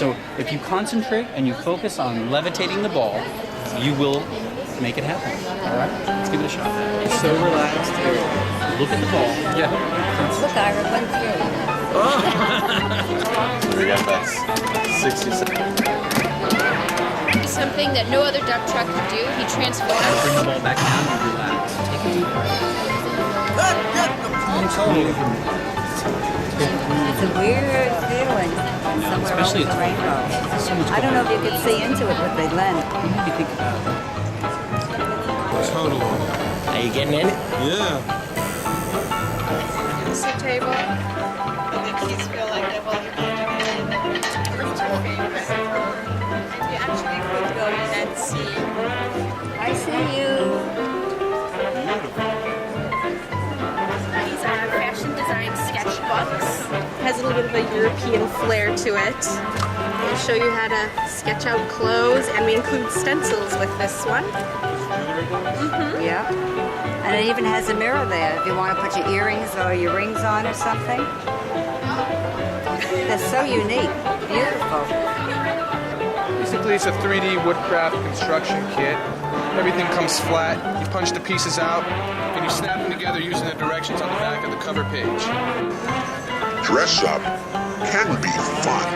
So if you concentrate and you focus on levitating the ball, you will make it happen. All right? Let's give it a shot. So relaxed. Look at the ball. Yeah. Look, Ira went through. We got that 60 seconds. Something that no other duck truck can do. He transforms. Bring the ball back down and relax. Take a deep breath. It's a weird feeling somewhere especially over the rainbow. So much I don't know if you could see into it with the lens. Maybe think about it. Totally. Are you getting in it? Yeah. It's the table. The kids feel like they will. You actually could go in and see. I see you. These are fashion design sketchbooks. Has a little bit of a European flair to it. They show you how to sketch out clothes, and we include stencils with this one. Yeah. And it even has a mirror there if you want to put your earrings or your rings on or something. That's so unique. Beautiful. Basically, it's a 3D woodcraft construction kit. Everything comes flat. You punch the pieces out, and you snap them together using the directions on the back of the cover page. Dress up can be fun.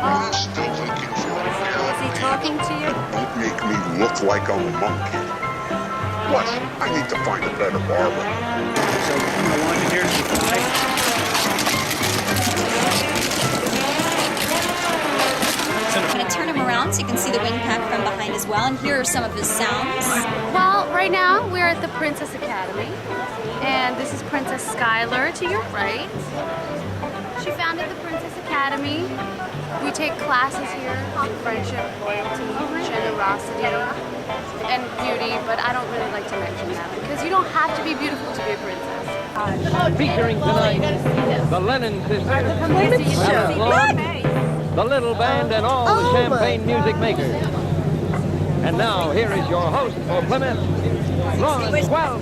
I'm still looking for a pair Is he talking to you? that won't make me look like a monkey. Plus, I need to find a better barber. So, I want you here to decide. I'm going to turn him around so you can see the wing pack from behind as well. And here are some of his sounds. Well, right now we're at the Princess Academy, and this is Princess Skylar to your right. She founded the Princess Academy. We take classes here on friendship, loyalty, generosity, and beauty, but I don't really like to mention that because you don't have to be beautiful to be a princess. Featuring tonight the Lennon sisters, the little band, and all the champagne music makers. And now here is your host for Plymouth, Ron Wells.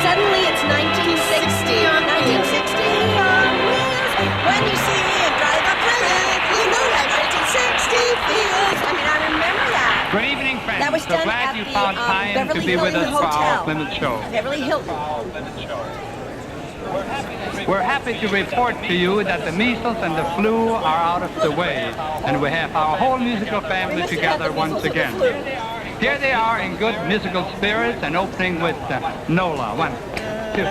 Suddenly it's 1960. 1960. When you see me drive a Plymouth, you know that 1960 feels. I mean, I remember that. Good evening, friends. That was So done glad at you the, found time to Beverly be with us Hilton for our Hotel. Plymouth show. Beverly Hilton. We're happy to report to you that the measles and the flu are out of the way, and we have our whole musical family together once again. Here they are in good musical spirits and opening with Nola. 1, 2.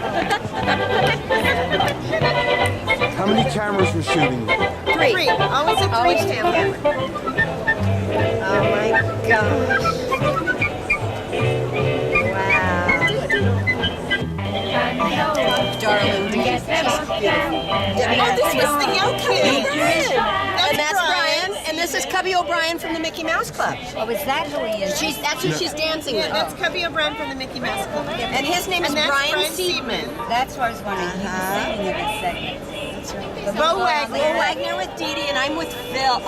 How many cameras were shooting? 3. Always a 3-cam camera. Oh my gosh. Darling, she's beautiful. Oh, this was the young kid. And that's Brian, and this is Cubby O'Brien from the Mickey Mouse Club. Oh, is that who he is? That's who she's dancing with. That's Cubby O'Brien from the Mickey Mouse Club. And his name is Brian Seidman. That's what I was wondering. He was singing in his segment. Bo Wagner with Dee Dee, and I'm with Phil.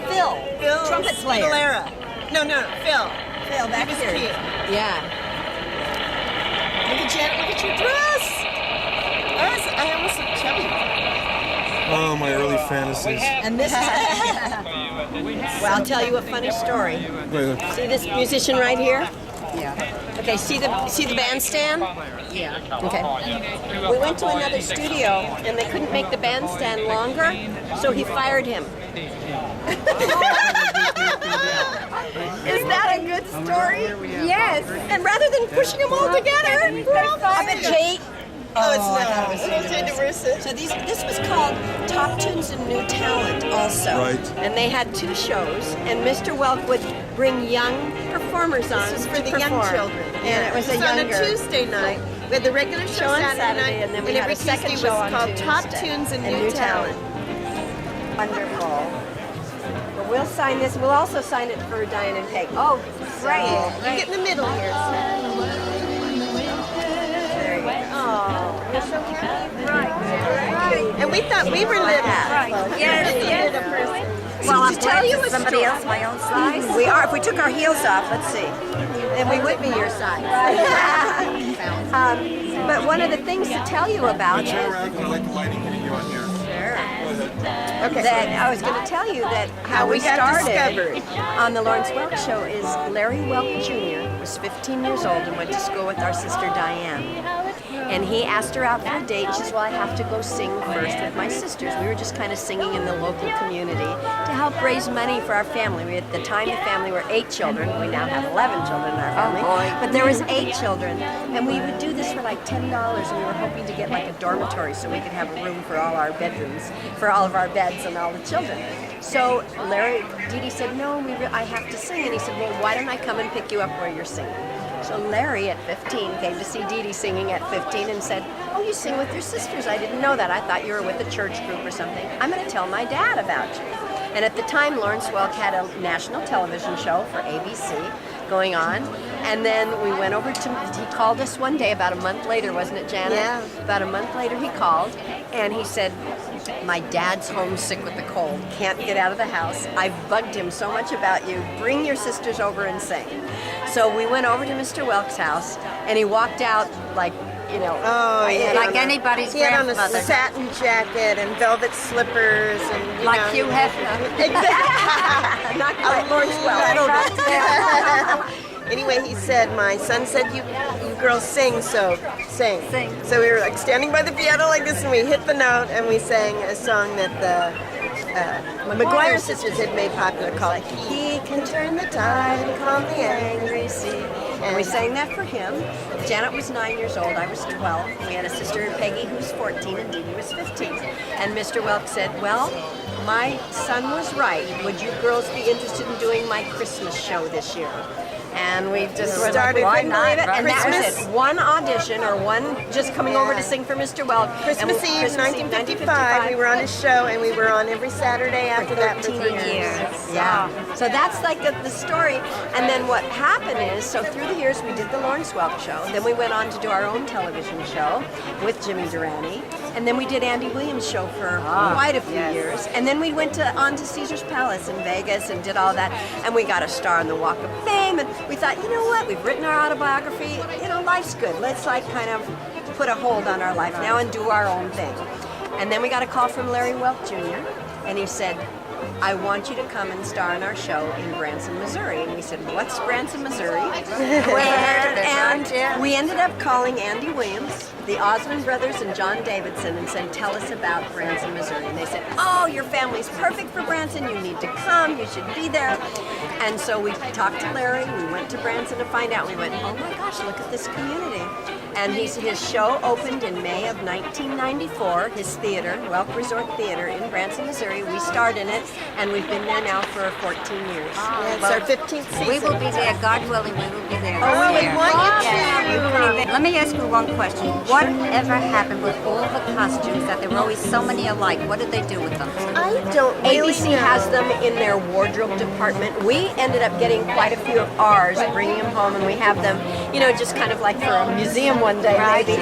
Phil, trumpet player. No, Phil. Phil, back here. Yeah. Look at Janet, look at your dress. I almost look chubby. Oh, my early fantasies. And this is... Well, I'll tell you a funny story. See this musician right here? Yeah. Okay, see the bandstand? Yeah. Okay. We went to another studio, and they couldn't make the bandstand longer, so he fired him. Is that a good story? Yes. And rather than pushing them all together, I bet Jay... Oh, it's not. So this was called Top Tunes and New Talent also. Right. And they had 2 shows, and Mr. Welk would bring young performers on for the young children. And it was a younger... on a Tuesday night. We had the regular show on Saturday night, and then we had every a second Tuesday show was on called Top Tuesday. Tunes and New Talent. Wonderful. Well, we'll sign this. We'll also sign it for Diane and Peg. Oh, great. You get in the middle here. Oh, you're so happy. Right. And we thought we were little. Yes. Well, I'll tell you a somebody story. else my own size. We are. If we took our heels off, let's see, then we would be your size. But one of the things to tell you about. Turn around, I like the lighting hitting you on here. Sure. Go ahead. Okay. That I was going to tell you that how we got started discovered. on the Lawrence Welk Show is Larry Welk Jr. was 15 years old and went to school with our sister Diane. And he asked her out for a date. She said, well, I have to go sing first with my sisters. We were just kind of singing in the local community to help raise money for our family. We, at the time, the family were 8 children. We now have 11 children in our family. But there was 8 children. And we would do this for like $10. And we were hoping to get like a dormitory so we could have a room for all our bedrooms, for all of our beds and all the children. So Dee Dee said, no, I have to sing. And he said, well, why don't I come and pick you up where you're singing? So Larry at 15 came to see Dee Dee singing at 15 and said, oh, you sing with your sisters. I didn't know that. I thought you were with a church group or something. I'm going to tell my dad about you. And at the time, Lawrence Welk had a national television show for ABC going on. And then we went over he called us one day about a month later, wasn't it, Janet? Yeah. About a month later he called and he said, my dad's homesick with the cold, can't get out of the house. I've bugged him so much about you. Bring your sisters over and sing. So we went over to Mr. Welk's house and he walked out like, you know, like anybody's He had on grandmother. a satin jacket and velvet slippers and Like Hugh Hefner. Exactly. Not quite Lawrence Welk. Anyway, he said, my son said you girls sing, so sing. So we were like standing by the piano like this and we hit the note and we sang a song that the McGuire sisters had made popular called He Can Turn the Tide and Calm the Angry Sea. And we sang that for him. Janet was 9 years old, I was 12. We had a sister, Peggy, who was 14, and Dee Dee was 15. And Mr. Welk said, well, my son was right. Would you girls be interested in doing my Christmas show this year? And we just started, like, couldn't believe it. And that was Christmas. it. One audition or one just coming over to sing for Mr. Welk. Christmas Eve, 1955, we were on his show, and we were on every Saturday after that for 13 years. Yeah. So that's like the story. And then what happened is, so through the years we did the Lawrence Welk Show. Then we went on to do our own television show with Jimmy Durante. And then we did Andy Williams' show for quite a few years. And then we went on to Caesar's Palace in Vegas and did all that. And we got a star on the Walk of Fame. And we thought, you know what, we've written our autobiography. You know, life's good. Let's like kind of put a hold on our life now and do our own thing. And then we got a call from Larry Welk Jr. And he said, I want you to come and star in our show in Branson, Missouri. And we said, what's Branson, Missouri? And we ended up calling Andy Williams, the Osmond brothers, and John Davidson and said, tell us about Branson, Missouri. And they said, oh, your family's perfect for Branson. You need to come. You should be there. And so we talked to Larry. We went to Branson to find out. We went, oh my gosh, look at this community. And his show opened in May of 1994, his theater, Welk Resort Theater in Branson, Missouri. We starred in it, and we've been there now for 14 years. It's our 15th season. We will be there, God willing, we will be there. Oh, we want you to. Let me ask you one question. Whatever happened with all the costumes that there were always so many alike? What did they do with them? I don't really ABC know. has them in their wardrobe department. We ended up getting quite a few of ours, bringing them home, and we have them, you know, just kind of like for a museum one day, maybe.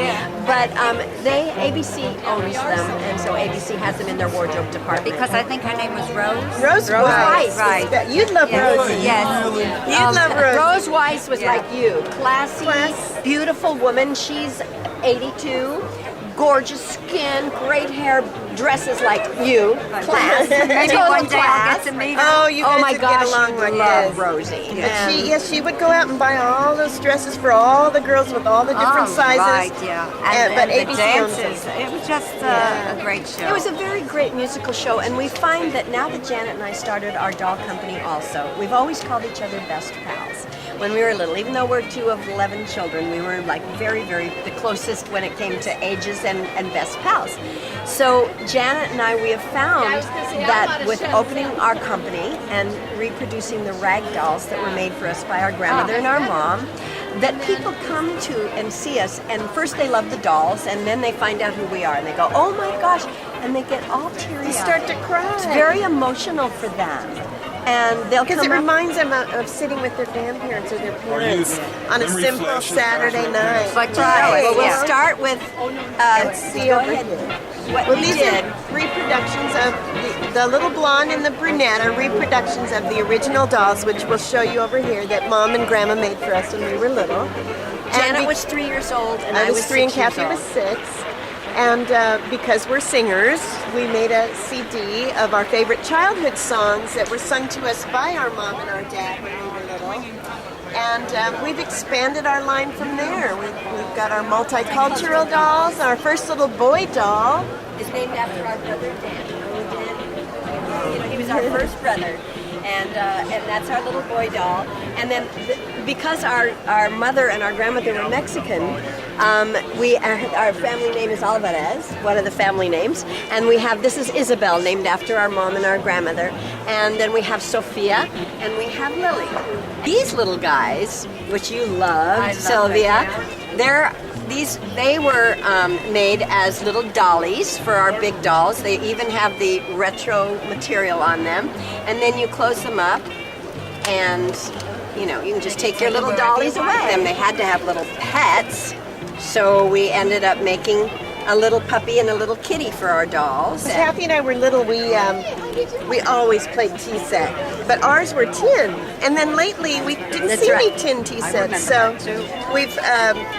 But ABC owns them, and so ABC has them in their wardrobe department. Because I think her name was Rose. Rose Weiss. Right. You'd love Rosie. Yes. You'd love Rosie. Rose Weiss was like you. Classy, beautiful woman. She's 82. Gorgeous skin, great hair, dresses like you. Class. Maybe one day I'll get to meet her. Oh, you guys my would gosh, get along you'd like love this. Rosie. And she would go out and buy all those dresses for all the girls with all the different sizes. Right, yeah. But And the ABC owns dances. them. It was just a great show. It was a very great musical show, and we find that now that Janet and I started our doll company also, we've always called each other best pals. When we were little, even though we're 2 of 11 children, we were like very, very the closest when it came to ages and best pals. So Janet and I, we have found that with opening our company and reproducing the rag dolls that were made for us by our grandmother and our mom, that people come to and see us, and first they love the dolls, and then they find out who we are, and they go, oh my gosh, and they get all teary-eyed. They start to cry. It's very emotional for them. And they'll Because it reminds them of sitting with their grandparents or their parents on a simple Saturday night. But Well, we'll start with, Let's see go over ahead. here. What Well, we these did. are reproductions of the little blonde and the brunette are reproductions of the original dolls, which we'll show you over here that Mom and Grandma made for us when we were little. Janet was 3 years old, and I was 3 and 6 years Kathy old. was 6. And because we're singers, we made a CD of our favorite childhood songs that were sung to us by our mom and our dad when we were little. And we've expanded our line from there. We've got our multicultural dolls. Our first little boy doll is named after our brother Dan. You know, he was our first brother. And that's our little boy doll. And then because our mother and our grandmother were Mexican, our family name is Alvarez, one of the family names. And this is Isabel, named after our mom and our grandmother. And then we have Sophia, and we have Lily. These little guys, which you love, Sylvia, they were made as little dollies for our big dolls. They even have the retro material on them. And then you close them up, and you can just take your little dollies away. They had to have little pets, so we ended up making a little puppy and a little kitty for our dolls. When Kathy and I were little, we always played tea set, but ours were tin. And then lately, we didn't see any tin tea sets, so we've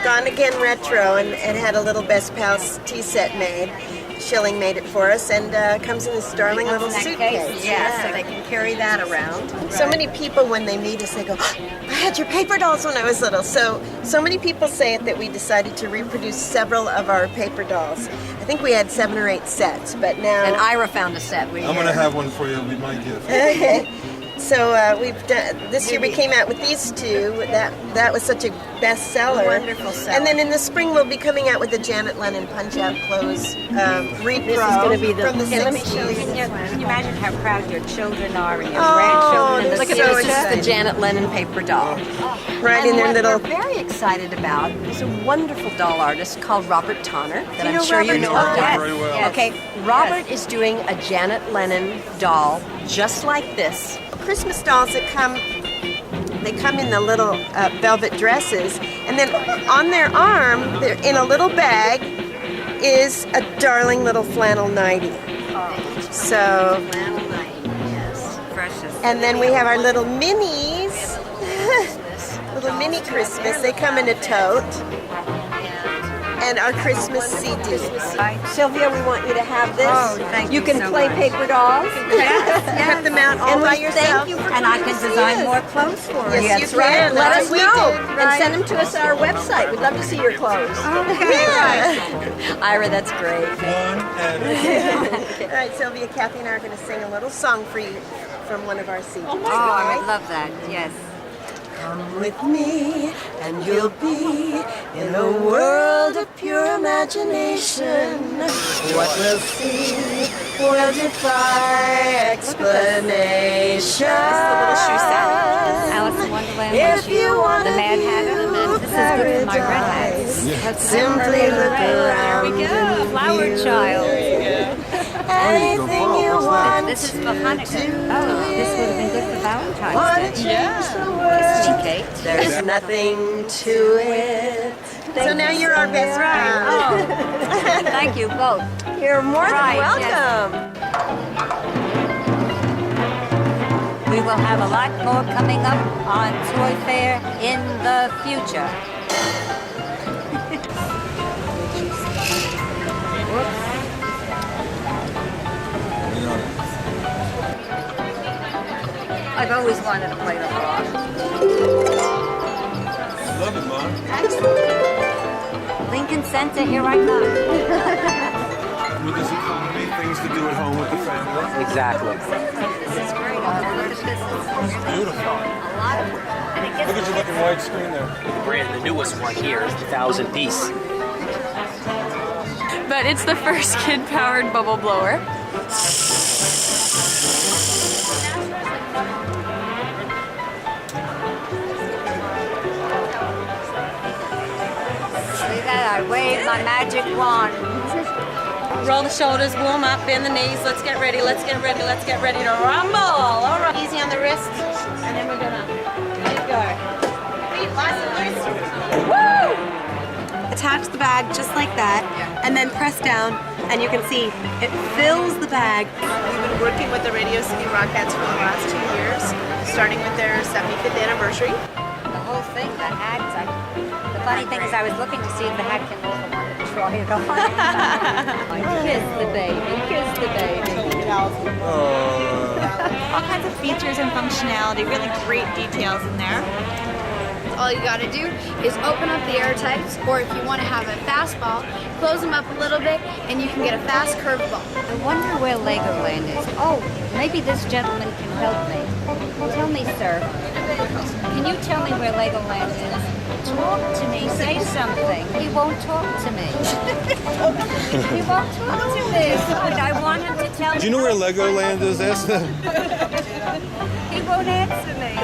gone again retro and had a little Best Pals tea set made. Shilling made it for us, and comes in this darling little suitcase. Yeah, so they can carry that around. So many people, when they meet us, they go, "I had your paper dolls when I was little." So many people say it that we decided to reproduce several of our paper dolls. I think we had 7 or 8 sets, but now... And Ira found a set. I'm going to have one for you with my gift. So we've done, this year we came out with these 2. That was such a bestseller. Wonderful seller. And then in the spring we'll be coming out with the Janet Lennon Punch-Out Clothes repro. This is going to be from the let me 60s. show you. Can you imagine how proud your children are and your grandchildren? Look at this is the Janet Lennon paper doll. Right and in their what little... we're very excited about is a wonderful doll artist called Robert Tonner that You I'm know sure you Robert know. Tonner? Yes. Very well. Yes. Okay, Robert is doing a Janet Lennon doll just like this. Christmas dolls that come in the little velvet dresses, and then on their arm, they're in a little bag, is a darling little flannel nightie. So, Flannel night, yes. Precious. and then we have our little minis, little mini Christmas. They come in a tote. And our Christmas CD. Sylvia, we want you to have this. Oh, thank you can so play much. paper dolls. Yes, Cut them out all by yourself. and I can design more clothes for you. Yes, you can. Let That's us what we know did, and right. send them to us at our website. We'd love to see your clothes. Okay. Yeah. Ira, that's great. One and... All right, Sylvia, Kathy and I are going to sing a little song for you from one of our CDs. Oh, I would love that. Yes. Come with me and you'll be in a world of pure imagination. What we'll see will defy explanation. Alice in Wonderland. If you want the Mad Hatter. This is good with my red hat. simply look around. There we go. Flower child. Anything you want. This is for Hanukkah. Oh, this would have been good for Valentine's Day. Yeah. Cake. There's nothing to it. So now you're our best friend. Oh. Thank you both. You're more than Right, welcome. We will have a lot more coming up on Toy Fair in the future. I've always wanted to play the rock. Love it, Mom. Lincoln Center, here I come. With this economy, things to do at home with the family. Exactly. This is great. Look at this. It's beautiful. A lot of work. And it gets Look at your looking widescreen there. The newest one here is the 1,000 piece. But it's the first kid-powered bubble blower. See that? I wave my magic wand. Roll the shoulders, warm up, bend the knees. Let's get ready, let's get ready, let's get ready to rumble. All right. Easy on the wrists. And then we're gonna let it go. Feet nice and loose. Woo! Attach the bag just like that, and then press down, and you can see it fills the bag. We've been working with the Radio City Rockettes for the last 2 years, starting with their 75th anniversary. The whole thing, the hats. The funny thing is I was looking to see if the hat can go from one of the try it on. Kiss the baby, kiss the baby. All kinds of features and functionality, really great details in there. All you gotta do is open up the air types, or if you want to have a fastball, close them up a little bit, and you can get a fast curveball. I wonder where Legoland is. Oh, maybe this gentleman can help me. Tell me, sir. Can you tell me where Legoland is? Talk to me. Say something. He won't talk to me. He won't talk to me. Good. I want him to tell me. Do you know where Legoland is? Ask them. He won't answer me.